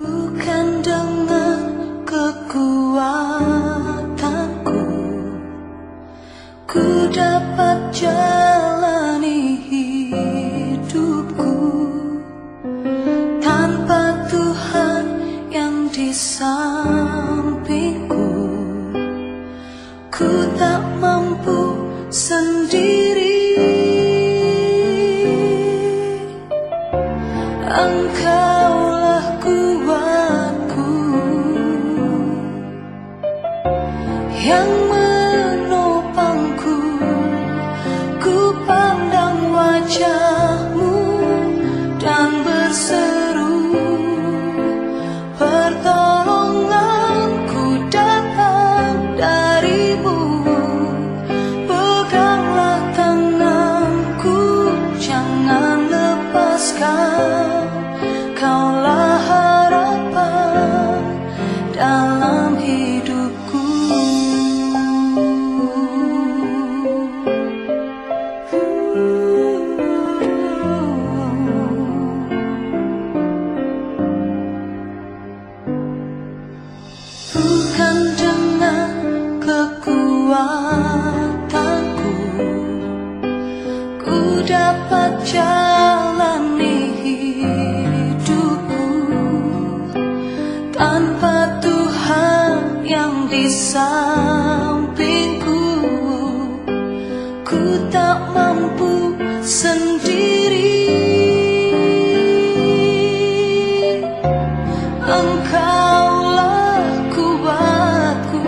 Bukan dengan kekuatanku ku dapat jalani hidupku tanpa Tuhan yang di sampingku. Ku tak mampu sendiri. Engkaulah kuatku yang menopangku. Ku pandang wajah-Mu dan berseru, pertolonganku datang dari-Mu. Peganglah tanganku, jangan lepaskan. Kaulah harapan dalam hidupku. Bukan dengan kekuatanku ku dapat jalani hidupku tanpa Tuhan yang di sampingku. Ku tak mampu sendiri. Engkaulah kuatku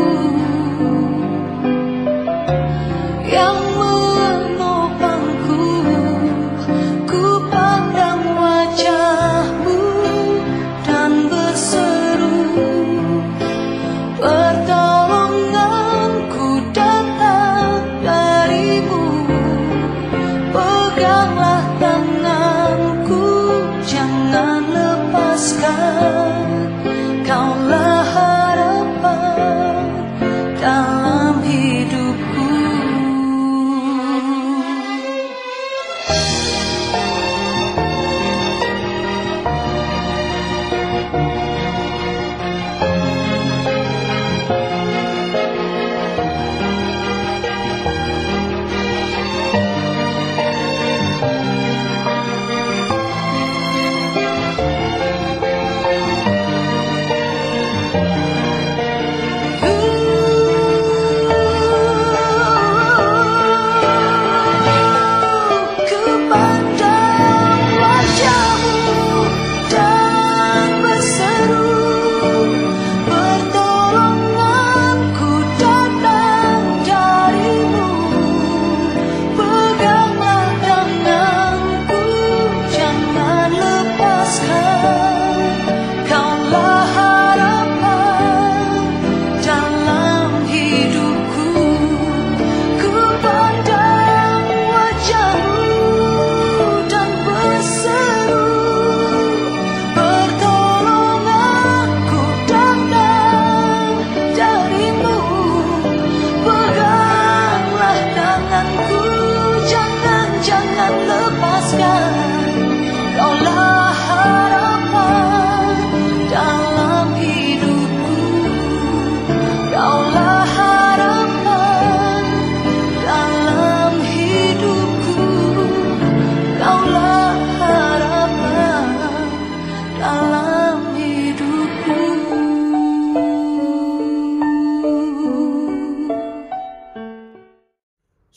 yang menopangku. Ku pandang wajah-Mu dan berseru, pertolonganku datang dari-Mu. Peganglah tanganku, jangan lepaskan. Kaulah harapan dalam hidupku.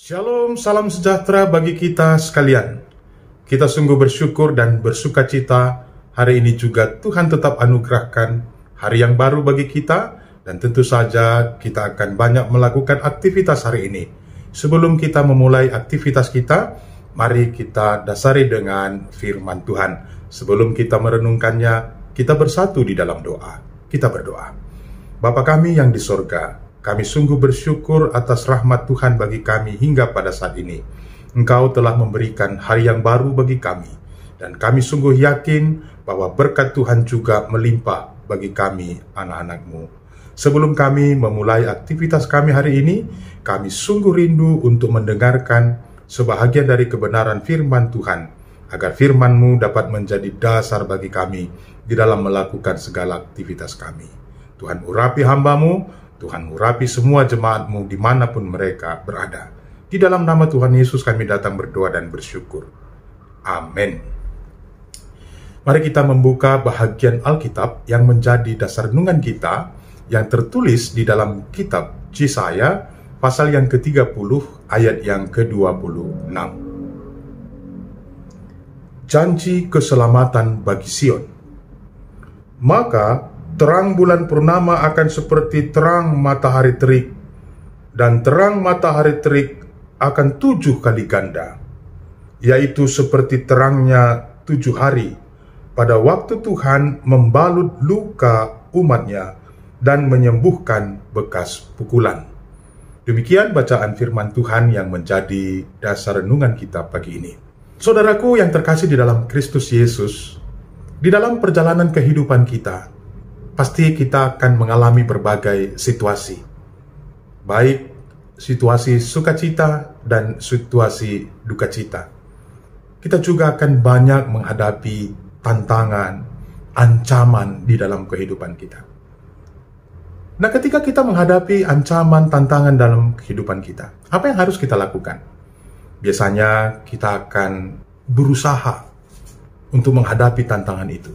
Shalom, salam sejahtera bagi kita sekalian. Kita sungguh bersyukur dan bersuka cita hari ini juga Tuhan tetap anugerahkan hari yang baru bagi kita, dan tentu saja kita akan banyak melakukan aktivitas hari ini. Sebelum kita memulai aktivitas kita, mari kita dasari dengan firman Tuhan. Sebelum kita merenungkannya, kita bersatu di dalam doa. Kita berdoa. Bapa kami yang di sorga, kami sungguh bersyukur atas rahmat Tuhan bagi kami hingga pada saat ini. Engkau telah memberikan hari yang baru bagi kami, dan kami sungguh yakin bahwa berkat Tuhan juga melimpah bagi kami, anak-anak-Mu. Sebelum kami memulai aktivitas kami hari ini, kami sungguh rindu untuk mendengarkan sebahagian dari kebenaran firman Tuhan. agar firman-Mu dapat menjadi dasar bagi kami di dalam melakukan segala aktivitas kami. Tuhan urapi hamba-Mu, Tuhan urapi semua jemaat-Mu dimanapun mereka berada. Di dalam nama Tuhan Yesus kami datang berdoa dan bersyukur. Amin. Mari kita membuka bahagian Alkitab yang menjadi dasar renungan kita yang tertulis di dalam kitab Yesaya pasal yang ke-30 ayat yang ke-26. Janji keselamatan bagi Sion. Maka terang bulan purnama akan seperti terang matahari terik, dan terang matahari terik akan 7 kali ganda, yaitu seperti terangnya 7 hari pada waktu Tuhan membalut luka umatnya dan menyembuhkan bekas pukulan. Demikian bacaan firman Tuhan yang menjadi dasar renungan kita pagi ini. Saudaraku yang terkasih di dalam Kristus Yesus, di dalam perjalanan kehidupan kita, pasti kita akan mengalami berbagai situasi. Baik situasi sukacita dan situasi dukacita. Kita juga akan banyak menghadapi tantangan, ancaman di dalam kehidupan kita. Nah, ketika kita menghadapi ancaman, tantangan dalam kehidupan kita, apa yang harus kita lakukan? Biasanya kita akan berusaha untuk menghadapi tantangan itu.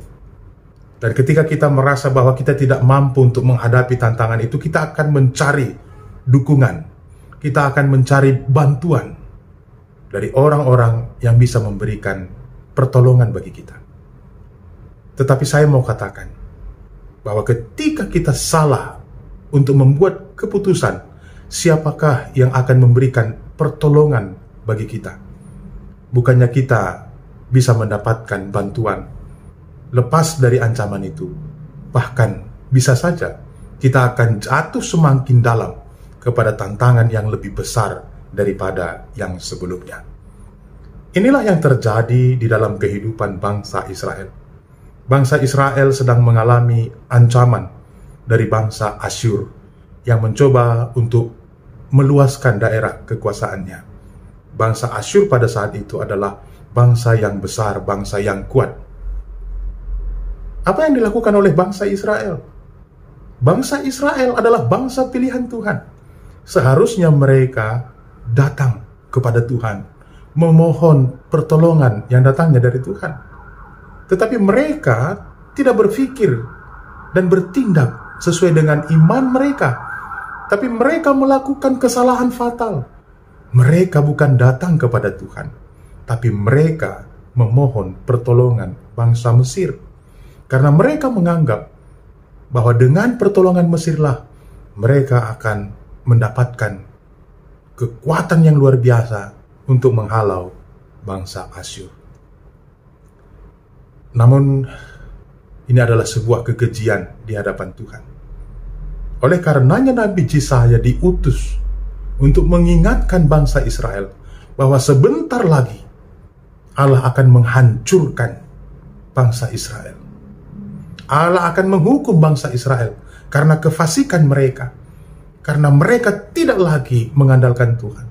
Dan ketika kita merasa bahwa kita tidak mampu untuk menghadapi tantangan itu, kita akan mencari dukungan. Kita akan mencari bantuan dari orang-orang yang bisa memberikan pertolongan bagi kita. Tetapi saya mau katakan bahwa ketika kita salah untuk membuat keputusan siapakah yang akan memberikan pertolongan bagi kita, bukannya kita bisa mendapatkan bantuan lepas dari ancaman itu, bahkan bisa saja kita akan jatuh semakin dalam kepada tantangan yang lebih besar daripada yang sebelumnya. Inilah yang terjadi di dalam kehidupan bangsa Israel. Bangsa Israel sedang mengalami ancaman dari bangsa Asyur yang mencoba untuk meluaskan daerah kekuasaannya. Bangsa Asyur pada saat itu adalah bangsa yang besar, bangsa yang kuat. Apa yang dilakukan oleh bangsa Israel? Bangsa Israel adalah bangsa pilihan Tuhan. Seharusnya mereka datang kepada Tuhan, memohon pertolongan yang datangnya dari Tuhan. Tetapi mereka tidak berpikir dan bertindak sesuai dengan iman mereka. Tapi mereka melakukan kesalahan fatal. Mereka bukan datang kepada Tuhan, tapi mereka memohon pertolongan bangsa Mesir. Karena mereka menganggap bahwa dengan pertolongan Mesirlah mereka akan mendapatkan kekuatan yang luar biasa untuk menghalau bangsa Asyur. Namun ini adalah sebuah kekejian di hadapan Tuhan. Oleh karenanya Nabi Yesaya diutus untuk mengingatkan bangsa Israel bahwa sebentar lagi Allah akan menghancurkan bangsa Israel. Allah akan menghukum bangsa Israel karena kefasikan mereka. Karena mereka tidak lagi mengandalkan Tuhan.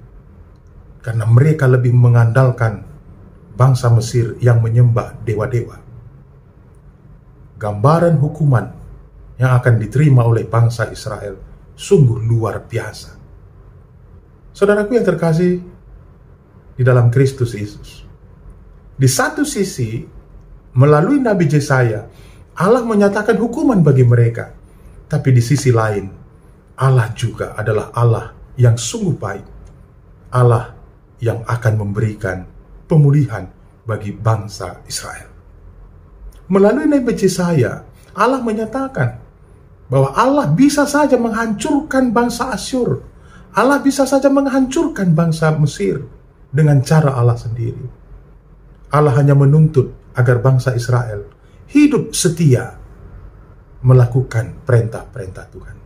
Karena mereka lebih mengandalkan bangsa Mesir yang menyembah dewa-dewa. Gambaran hukuman yang akan diterima oleh bangsa Israel sungguh luar biasa. Saudaraku yang terkasih di dalam Kristus Yesus, di satu sisi melalui Nabi Yesaya Allah menyatakan hukuman bagi mereka, tapi di sisi lain Allah juga adalah Allah yang sungguh baik, Allah yang akan memberikan pemulihan bagi bangsa Israel. Melalui Nabi Yesaya Allah menyatakan bahwa Allah bisa saja menghancurkan bangsa Asyur. Allah bisa saja menghancurkan bangsa Mesir dengan cara Allah sendiri. Allah hanya menuntut agar bangsa Israel hidup setia melakukan perintah-perintah Tuhan.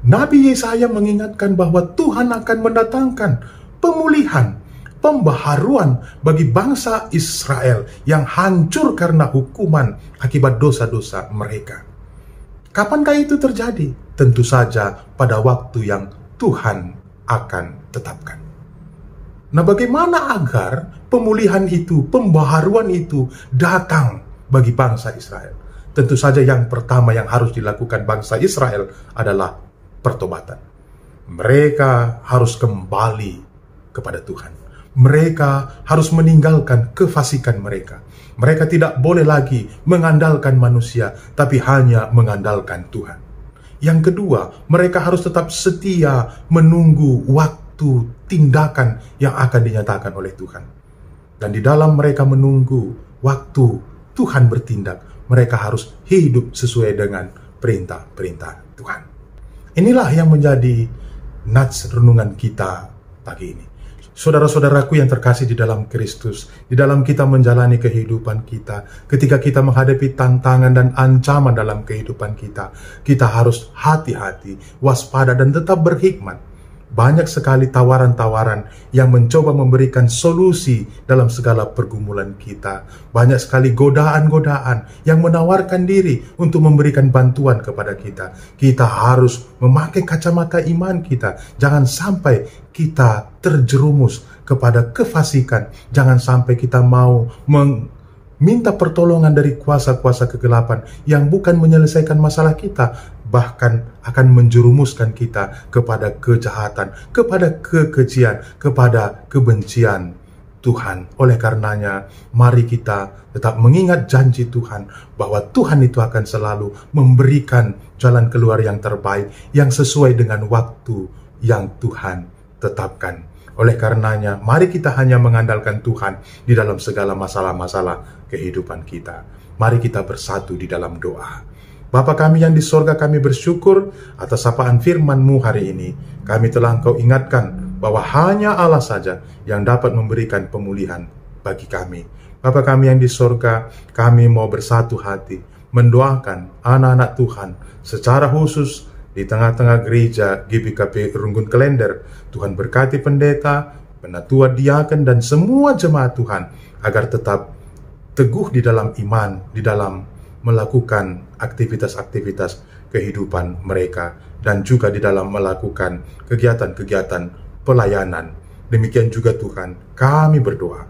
Nabi Yesaya mengingatkan bahwa Tuhan akan mendatangkan pemulihan, pembaharuan bagi bangsa Israel yang hancur karena hukuman akibat dosa-dosa mereka. Kapankah itu terjadi? Tentu saja pada waktu yang Tuhan akan tetapkan. Nah, bagaimana agar pemulihan itu, pembaharuan itu datang bagi bangsa Israel? Tentu saja yang pertama yang harus dilakukan bangsa Israel adalah pertobatan. Mereka harus kembali kepada Tuhan. Mereka harus meninggalkan kefasikan mereka. Mereka tidak boleh lagi mengandalkan manusia, tapi hanya mengandalkan Tuhan. Yang kedua, mereka harus tetap setia menunggu waktu tindakan yang akan dinyatakan oleh Tuhan. Dan di dalam mereka menunggu waktu Tuhan bertindak, mereka harus hidup sesuai dengan perintah-perintah Tuhan. Inilah yang menjadi nats renungan kita pagi ini. Saudara-saudaraku yang terkasih di dalam Kristus, di dalam kita menjalani kehidupan kita, ketika kita menghadapi tantangan dan ancaman dalam kehidupan kita, kita harus hati-hati, waspada, dan tetap berhikmat. Banyak sekali tawaran-tawaran yang mencoba memberikan solusi dalam segala pergumulan kita. Banyak sekali godaan-godaan yang menawarkan diri untuk memberikan bantuan kepada kita. Kita harus memakai kacamata iman kita. Jangan sampai kita terjerumus kepada kefasikan. Jangan sampai kita mau minta pertolongan dari kuasa-kuasa kegelapan yang bukan menyelesaikan masalah kita, bahkan akan menjerumuskan kita kepada kejahatan, kepada kekejian, kepada kebencian Tuhan. Oleh karenanya, mari kita tetap mengingat janji Tuhan bahwa Tuhan itu akan selalu memberikan jalan keluar yang terbaik, yang sesuai dengan waktu yang Tuhan tetapkan. Oleh karenanya, mari kita hanya mengandalkan Tuhan di dalam segala masalah-masalah kehidupan kita. Mari kita bersatu di dalam doa. Bapa kami yang di sorga, kami bersyukur atas sapaan firman-Mu hari ini. Kami telah Engkau ingatkan bahwa hanya Allah saja yang dapat memberikan pemulihan bagi kami. Bapa kami yang di sorga, kami mau bersatu hati mendoakan anak-anak Tuhan secara khusus di tengah-tengah gereja GBKP Runggun Klender. Tuhan berkati pendeta, penatua diaken, dan semua jemaat Tuhan agar tetap teguh di dalam iman, di dalam melakukan aktivitas-aktivitas kehidupan mereka, dan juga di dalam melakukan kegiatan-kegiatan pelayanan. Demikian juga Tuhan, kami berdoa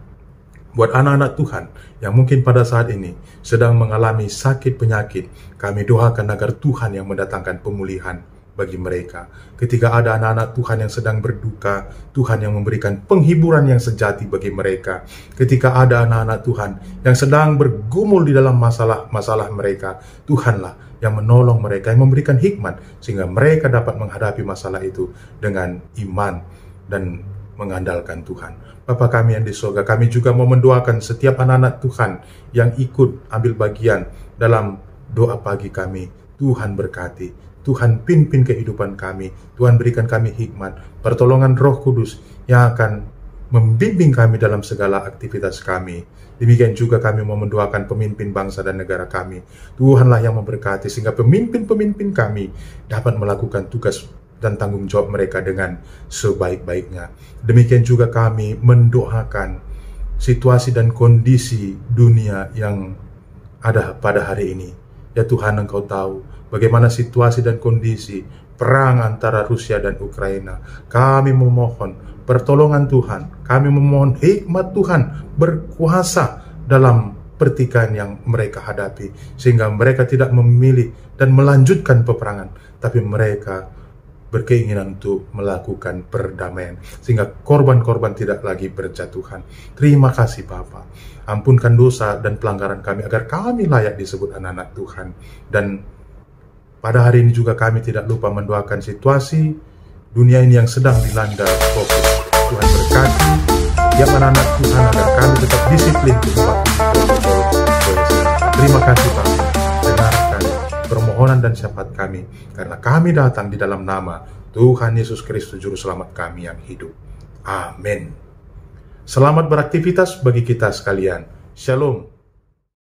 buat anak-anak Tuhan yang mungkin pada saat ini sedang mengalami sakit penyakit. Kami doakan agar Tuhan yang mendatangkan pemulihan bagi mereka. Ketika ada anak-anak Tuhan yang sedang berduka, Tuhan yang memberikan penghiburan yang sejati bagi mereka. Ketika ada anak-anak Tuhan yang sedang bergumul di dalam masalah-masalah mereka, Tuhanlah yang menolong mereka, yang memberikan hikmat sehingga mereka dapat menghadapi masalah itu dengan iman dan mengandalkan Tuhan. Bapa kami yang di surga, kami juga mau mendoakan setiap anak-anak Tuhan yang ikut ambil bagian dalam doa pagi kami. Tuhan berkati, Tuhan pimpin kehidupan kami, Tuhan berikan kami hikmat, pertolongan Roh Kudus yang akan membimbing kami dalam segala aktivitas kami. Demikian juga kami mau mendoakan pemimpin bangsa dan negara kami. Tuhanlah yang memberkati sehingga pemimpin-pemimpin kami dapat melakukan tugas dan tanggung jawab mereka dengan sebaik-baiknya. Demikian juga kami mendoakan situasi dan kondisi dunia yang ada pada hari ini. Ya Tuhan, Engkau tahu bagaimana situasi dan kondisi perang antara Rusia dan Ukraina. Kami memohon pertolongan Tuhan. Kami memohon hikmat Tuhan berkuasa dalam pertikaian yang mereka hadapi, sehingga mereka tidak memilih dan melanjutkan peperangan, tapi mereka berkeinginan untuk melakukan perdamaian, sehingga korban-korban tidak lagi berjatuhan. Terima kasih Bapa. Ampunkan dosa dan pelanggaran kami agar kami layak disebut anak-anak Tuhan. Dan pada hari ini juga kami tidak lupa mendoakan situasi dunia ini yang sedang dilanda COVID. Tuhan berkati tiap anak-anak Tuhan agar kami tetap disiplin untuk mematuhi protokol kesehatan. Terima kasih Bapa. Dengarkan permohonan dan syafaat kami, karena kami datang di dalam nama Tuhan Yesus Kristus Juru Selamat kami yang hidup. Amin. Selamat beraktivitas bagi kita sekalian. Shalom.